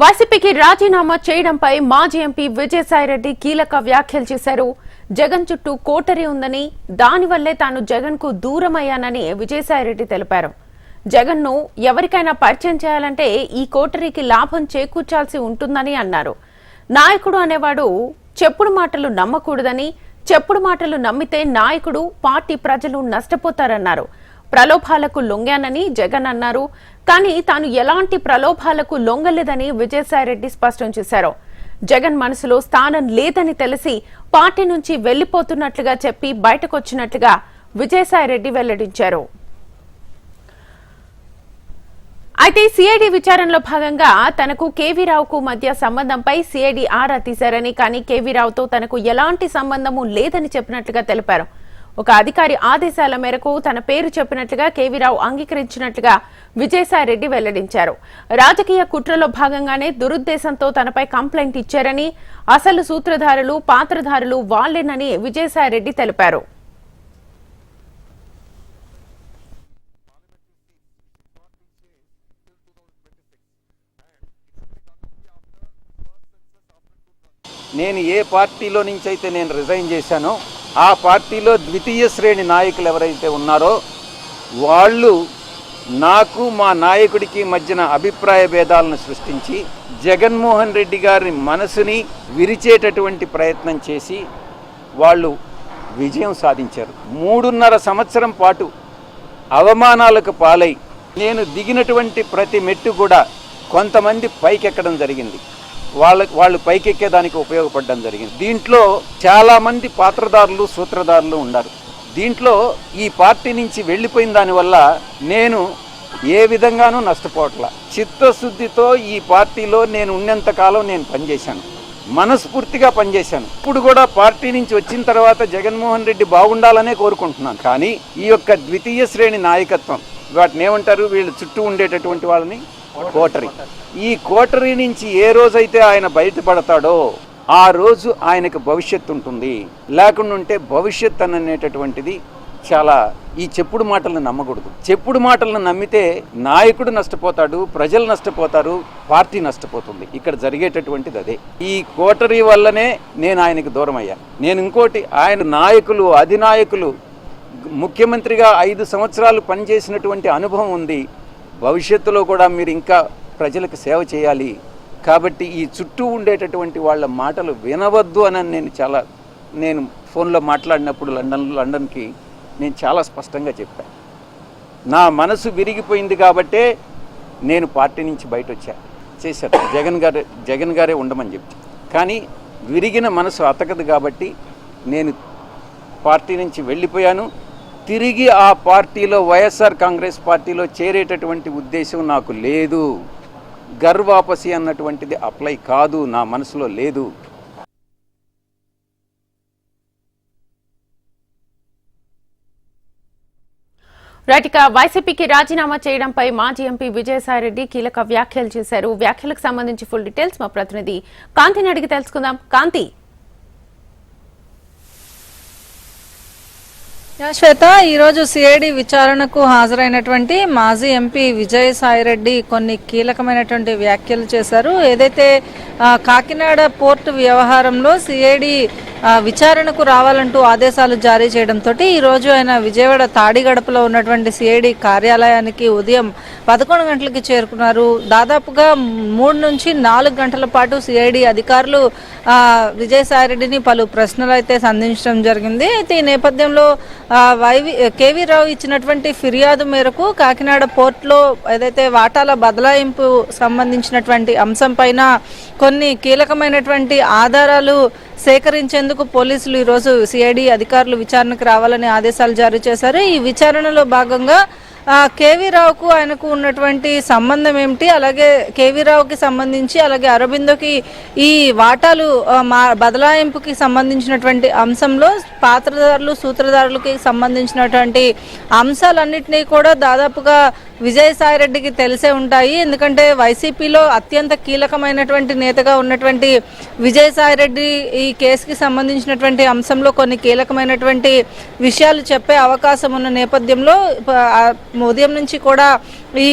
వైసీపీకి రాజీనామా చేయడంపై మాజీ ఎంపీ విజయసాయిరెడ్డి కీలక వ్యాఖ్యలు చేశారు. జగన్ చుట్టూ కోటరీ ఉందని, దానివల్లే తాను జగన్ కు దూరమయ్యానని విజయసాయిరెడ్డి తెలిపారు. జగన్ ను ఎవరికైనా పరిచయం చేయాలంటే ఈ కోటరీకి లాభం చేకూర్చాల్సి ఉంటుందని అన్నారు. నాయకుడు అనేవాడు చెప్పుడు మాటలు నమ్మకూడదని, చెప్పుడు మాటలు నమ్మితే నాయకుడు, పార్టీ, ప్రజలు నష్టపోతారన్నారు. ప్రలోభాలకు లొంగానని జగన్ అన్నారు. కానీ తాను ఎలాంటి ప్రలోభాలకు లొంగలేదని విజయసాయిరెడ్డి స్పష్టం చేశారు. జగన్ మనసులో స్థానం లేదని తెలిసి పార్టీ నుంచి వెళ్లిపోతున్నట్లుగా చెప్పి బయటకొచ్చినట్లుగా విజయసాయిరెడ్డి వెల్లడించారు. అయితే సిఐడి విచారణలో భాగంగా తనకు కేవీ రావుకు మధ్య సంబంధంపై సిఐడి ఆరా తీశారని, కానీ కేవీ రావుతో తనకు ఎలాంటి సంబంధము లేదని చెప్పినట్లుగా తెలిపారు. ఒక అధికారి ఆదేశాల మేరకు తన పేరు చెప్పినట్లుగా కేవీ రావు అంగీకరించినట్లుగా విజయసాయిరెడ్డి వెల్లడించారు. రాజకీయ కుట్రలో భాగంగానే దురుద్దేశంతో తనపై కంప్లైంట్ ఇచ్చారని, అసలు సూత్రధారులు, పాత్రధారులు వాళ్లేనని విజయసాయిరెడ్డి తెలిపారు. నేను ఏ పార్టీలో నుంచి అయితే నేను రిజైన్ చేశానో ఆ పార్టీలో ద్వితీయ శ్రేణి నాయకులు ఎవరైతే ఉన్నారో వాళ్ళు నాకు, మా నాయకుడికి మధ్యన అభిప్రాయ భేదాలను సృష్టించి జగన్మోహన్ రెడ్డి గారి మనసుని విరిచేటటువంటి ప్రయత్నం చేసి వాళ్ళు విజయం సాధించారు. 3.5 సంవత్సరం పాటు అవమానాలకు పాలై నేను దిగినటువంటి ప్రతి మెట్టు కూడా కొంతమంది పైకెక్కడం జరిగింది. వాళ్ళు పైకెక్కేదానికి ఉపయోగపడడం జరిగింది. దీంట్లో చాలామంది పాత్రదారులు, సూత్రధారులు ఉన్నారు. దీంట్లో ఈ పార్టీ నుంచి వెళ్ళిపోయిన దానివల్ల నేను ఏ విధంగానూ నష్టపోవట్లా. చిత్తశుద్ధితో ఈ పార్టీలో నేను ఉన్నంతకాలం నేను పనిచేశాను, మనస్ఫూర్తిగా పనిచేశాను. ఇప్పుడు కూడా పార్టీ నుంచి వచ్చిన తర్వాత జగన్మోహన్ రెడ్డి బాగుండాలనే కోరుకుంటున్నాను. కానీ ఈ యొక్క ద్వితీయ శ్రేణి నాయకత్వం, వాటిని ఏమంటారు, వీళ్ళు చుట్టూ ఉండేటటువంటి వాళ్ళని కోటరీ. ఈ కోటరీ నుంచి ఏ రోజైతే ఆయన బయటపడతాడో ఆ రోజు ఆయనకు భవిష్యత్తు ఉంటుంది. లేకుండా ఉంటే భవిష్యత్ అనేటటువంటిది చాలా, ఈ చెప్పుడు మాటలను నమ్మకూడదు. చెప్పుడు మాటలను నమ్మితే నాయకుడు నష్టపోతాడు, ప్రజలు నష్టపోతారు, పార్టీ నష్టపోతుంది. ఇక్కడ జరిగేటటువంటిది అదే. ఈ కోటరీ వల్లనే నేను ఆయనకు దూరం అయ్యాను. నేను ఇంకోటి, ఆయన నాయకులు, అధినాయకులు, ముఖ్యమంత్రిగా 5 సంవత్సరాలు పనిచేసినటువంటి అనుభవం ఉంది. భవిష్యత్తులో కూడా మీరు ఇంకా ప్రజలకు సేవ చేయాలి. కాబట్టి ఈ చుట్టూ ఉండేటటువంటి వాళ్ళ మాటలు వినవద్దు అని నేను ఫోన్లో మాట్లాడినప్పుడు లండన్కి నేను చాలా స్పష్టంగా చెప్పాను. నా మనసు విరిగిపోయింది కాబట్టే నేను పార్టీ నుంచి బయట చేశాను. జగన్ గారే ఉండమని చెప్పి. కానీ విరిగిన మనసు అతకదు కాబట్టి నేను పార్టీ నుంచి వెళ్ళిపోయాను. తిరిగి ఆ పార్టీలో, వైఎస్ఆర్ కాంగ్రెస్ పార్టీలో చేరేటటువంటి ఉద్దేశం నాకు లేదు. గర్వాపసి అన్నటువంటిది అప్లై కాదు, నా మనసులో లేదు. రైట్, వైసీపీకి రాజీనామా చేయడంపై మాజీ ఎంపీ విజయసాయిరెడ్డి కీలక వ్యాఖ్యలు చేశారు. వ్యాఖ్యలకు సంబంధించి ఫుల్ డీటెయిల్స్ మా ప్రతినిధి కాంతిని అడిగి తెలుసుకుందాం. కాంతి. శ్వేత, ఈరోజు సిఐడి విచారణకు హాజరైనటువంటి మాజీ ఎంపీ విజయసాయిరెడ్డి కొన్ని కీలకమైనటువంటి వ్యాఖ్యలు చేశారు. ఏదైతే కాకినాడ పోర్టు వ్యవహారంలో సిఐడి విచారణకు రావాలంటూ ఆదేశాలు జారీ చేయడంతో ఈరోజు ఆయన విజయవాడ తాడిగడపలో ఉన్నటువంటి సిఐడి కార్యాలయానికి ఉదయం 11 గంటలకి చేరుకున్నారు. దాదాపుగా 3 నుంచి 4 గంటల పాటు సిఐడి అధికారులు విజయసాయిరెడ్డిని పలు ప్రశ్నలు అయితే సంధించడం జరిగింది. అయితే ఈ నేపథ్యంలో కేవీ రావు ఇచ్చినటువంటి ఫిర్యాదు మేరకు కాకినాడ పోర్టులో ఏదైతే వాటాల బదలాయింపు సంబంధించినటువంటి అంశం పైన కొన్ని కీలకమైనటువంటి ఆధారాలు సేకరించేందుకు పోలీసులు ఈరోజు సిఐడి అధికారులు విచారణకు రావాలని ఆదేశాలు జారీ చేశారు. ఈ విచారణలో భాగంగా కేవీ రావుకు ఆయనకు ఉన్నటువంటి సంబంధం ఏమిటి, అలాగే కేవీ రావుకి సంబంధించి, అలాగే అరబిందోకి ఈ వాటాలు బదలాయింపుకి సంబంధించినటువంటి అంశంలో పాత్రదారులు, సూత్రధారులకి సంబంధించినటువంటి అంశాలన్నింటినీ కూడా దాదాపుగా విజయసాయిరెడ్డికి తెలిసే ఉంటాయి. ఎందుకంటే వైసీపీలో అత్యంత కీలకమైనటువంటి నేతగా ఉన్నటువంటి విజయసాయిరెడ్డి ఈ కేసుకి సంబంధించినటువంటి అంశంలో కొన్ని కీలకమైనటువంటి విషయాలు చెప్పే అవకాశం ఉన్న నేపథ్యంలో ఉదయం నుంచి కూడా ఈ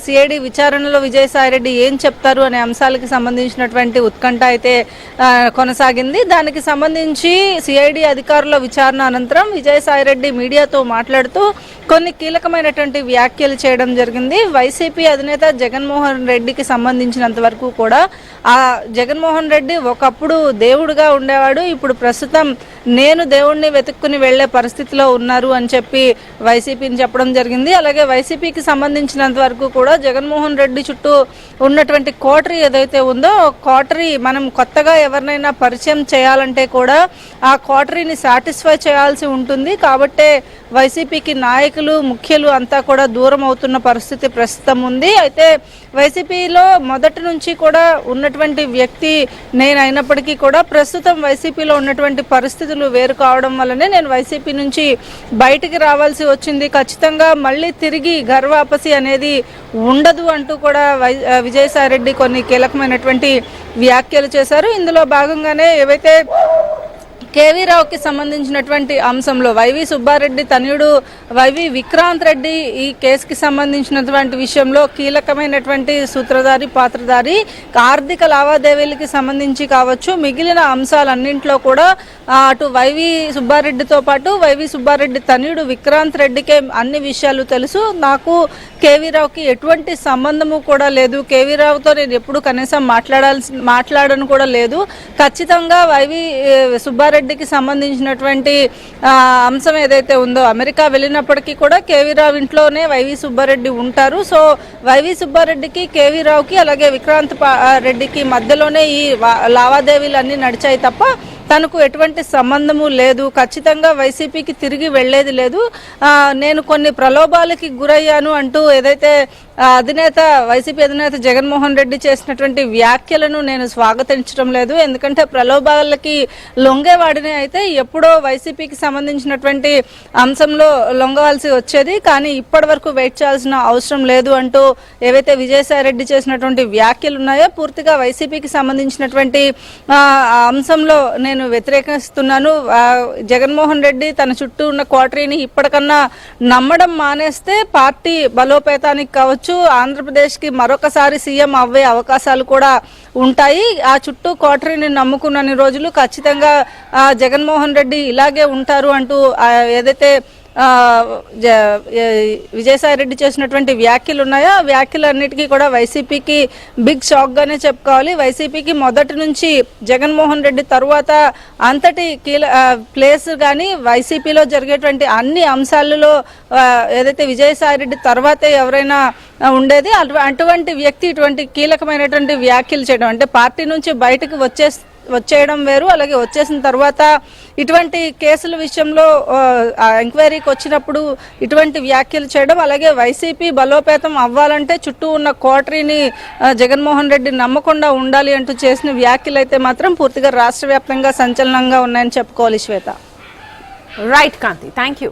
సిఐడి విచారణలో విజయసాయిరెడ్డి ఏం చెప్తారు అనే అంశాలకు సంబంధించినటువంటి ఉత్కంఠ అయితే కొనసాగింది. దానికి సంబంధించి సిఐడి అధికారుల విచారణ అనంతరం విజయసాయిరెడ్డి మీడియాతో మాట్లాడుతూ కొన్ని కీలకమైనటువంటి వ్యాఖ్యలు చేయడం జరిగింది. వైసీపీ అధినేత జగన్మోహన్ రెడ్డికి సంబంధించినంత వరకు కూడా ఆ జగన్మోహన్ రెడ్డి ఒకప్పుడు దేవుడుగా ఉండేవాడు, ఇప్పుడు ప్రస్తుతం నేను దేవుణ్ణి వెతుక్కుని వెళ్లే పరిస్థితిలో ఉన్నారు అని చెప్పి వైసీపీని చెప్పడం జరిగింది. అలాగే వైసీపీకి సంబంధించినంత వరకు కూడా జగన్మోహన్ రెడ్డి చుట్టూ ఉన్నటువంటి కోటరీ ఏదైతే ఉందో కోటరీ మనం కొత్తగా ఎవరినైనా పరిచయం చేయాలంటే కూడా ఆ కోటరీని సాటిస్ఫై చేయాల్సి ఉంటుంది. కాబట్టే వైసీపీకి నాయకులు ముఖ్యులు అంతా కూడా దూరం అవుతున్న పరిస్థితి ప్రస్తుతం ఉంది. అయితే వైసీపీలో మొదటి నుంచి కూడా ఉన్నటువంటి వ్యక్తి నేను అయినప్పటికీ కూడా ప్రస్తుతం వైసీపీలో ఉన్నటువంటి పరిస్థితులు వేరు కావడం వల్లనే నేను వైసీపీ నుంచి బయటికి రావాల్సి వచ్చింది. ఖచ్చితంగా మళ్ళీ తిరిగి గర్వాపసి అనేది ఉండదు అంటూ కూడా విజయసాయిరెడ్డి కొన్ని కీలకమైనటువంటి వ్యాఖ్యలు చేశారు. ఇందులో భాగంగానే ఏవైతే కేవీ రావుకి సంబంధించినటువంటి అంశంలో వైవి సుబ్బారెడ్డి తనయుడు వైవి విక్రాంత్ రెడ్డి ఈ కేసుకి సంబంధించినటువంటి విషయంలో కీలకమైనటువంటి సూత్రధారి పాత్రధారి, ఆర్థిక లావాదేవీలకి సంబంధించి కావచ్చు మిగిలిన అంశాలన్నింటిలో కూడా అటు వైవి సుబ్బారెడ్డితో పాటు వైవి సుబ్బారెడ్డి తనయుడు విక్రాంత్ రెడ్డికే అన్ని విషయాలు తెలుసు. నాకు కేవీ రావుకి ఎటువంటి సంబంధము కూడా లేదు, కేవీ రావుతో నేను ఎప్పుడు కనీసం మాట్లాడను కూడా లేదు. ఖచ్చితంగా వైవి సుబ్బారెడ్డికి సంబంధించినటువంటి అంశం ఏదైతే ఉందో అమెరికా వెళ్ళినప్పటికీ కూడా కేవీ రావు ఇంట్లోనే వైవి సుబ్బారెడ్డి ఉంటారు. సో వైవి సుబ్బారెడ్డికి కేవీ రావుకి అలాగే విక్రాంత్ రెడ్డికి మధ్యలోనే ఈ లావాదేవీలన్నీ నడిచాయి తప్ప తనకు ఎటువంటి సంబంధము లేదు. ఖచ్చితంగా వైసీపీకి తిరిగి వెళ్లేది లేదు. నేను కొన్ని ప్రలోభాలకి గురయ్యాను అంటూ ఏదైతే వైసీపీ అధినేత జగన్మోహన్ రెడ్డి చేసినటువంటి వ్యాఖ్యలను నేను స్వాగతించడం లేదు. ఎందుకంటే ప్రలోభాలకి లొంగేవాడిని అయితే ఎప్పుడో వైసీపీకి సంబంధించినటువంటి అంశంలో లొంగవలసి వచ్చేది, కానీ ఇప్పటి వరకు వెయిట్ చేయాల్సిన అవసరం లేదు అంటూ ఏవైతే విజయసాయిరెడ్డి చేసినటువంటి వ్యాఖ్యలు ఉన్నాయో పూర్తిగా వైసీపీకి సంబంధించినటువంటి అంశంలో నేను వ్యతిరేకిస్తున్నాను. జగన్మోహన్ రెడ్డి తన చుట్టూ ఉన్న కోటరీని ఇప్పటికన్నా నమ్మడం మానేస్తే పార్టీ బలోపేతానికి కావచ్చు, ఆంధ్రప్రదేశ్ కి మరొకసారి సీఎం అవ్వే అవకాశాలు కూడా ఉంటాయి. ఆ చుట్టూ కోటరీని నమ్ముకున్నన్ని రోజులు ఖచ్చితంగా జగన్మోహన్ రెడ్డి ఇలాగే ఉంటారు అంటూ ఏదైతే విజయసాయిరెడ్డి చేసినటువంటి వ్యాఖ్యలు ఉన్నాయో ఆ వ్యాఖ్యలన్నిటికీ కూడా వైసీపీకి బిగ్ షాక్ గానే చెప్పుకోవాలి. వైసీపీకి మొదటి నుంచి జగన్మోహన్ రెడ్డి తరువాత అంతటి ప్లేస్ కానీ వైసీపీలో జరిగేటువంటి అన్ని అంశాలలో ఏదైతే విజయసాయిరెడ్డి తర్వాతే ఎవరైనా ఉండేది. అటువంటి వ్యక్తి ఇటువంటి కీలకమైనటువంటి వ్యాఖ్యలు చేయడం అంటే పార్టీ నుంచి బయటకు వచ్చేయడం వేరు, అలాగే వచ్చేసిన తర్వాత ఇటువంటి కేసుల విషయంలో ఎంక్వైరీకి వచ్చినప్పుడు ఇటువంటి వ్యాఖ్యలు చేయడం, అలాగే వైసీపీ బలోపేతం అవ్వాలంటే చుట్టూ ఉన్న కోటరీని జగన్మోహన్ రెడ్డి నమ్మకుండా ఉండాలి అంటూ చేసిన వ్యాఖ్యలు అయితే మాత్రం పూర్తిగా రాష్ట్ర వ్యాప్తంగా సంచలనంగా ఉన్నాయని చెప్పుకోవాలి. Shweta. Right Kanti, thank you.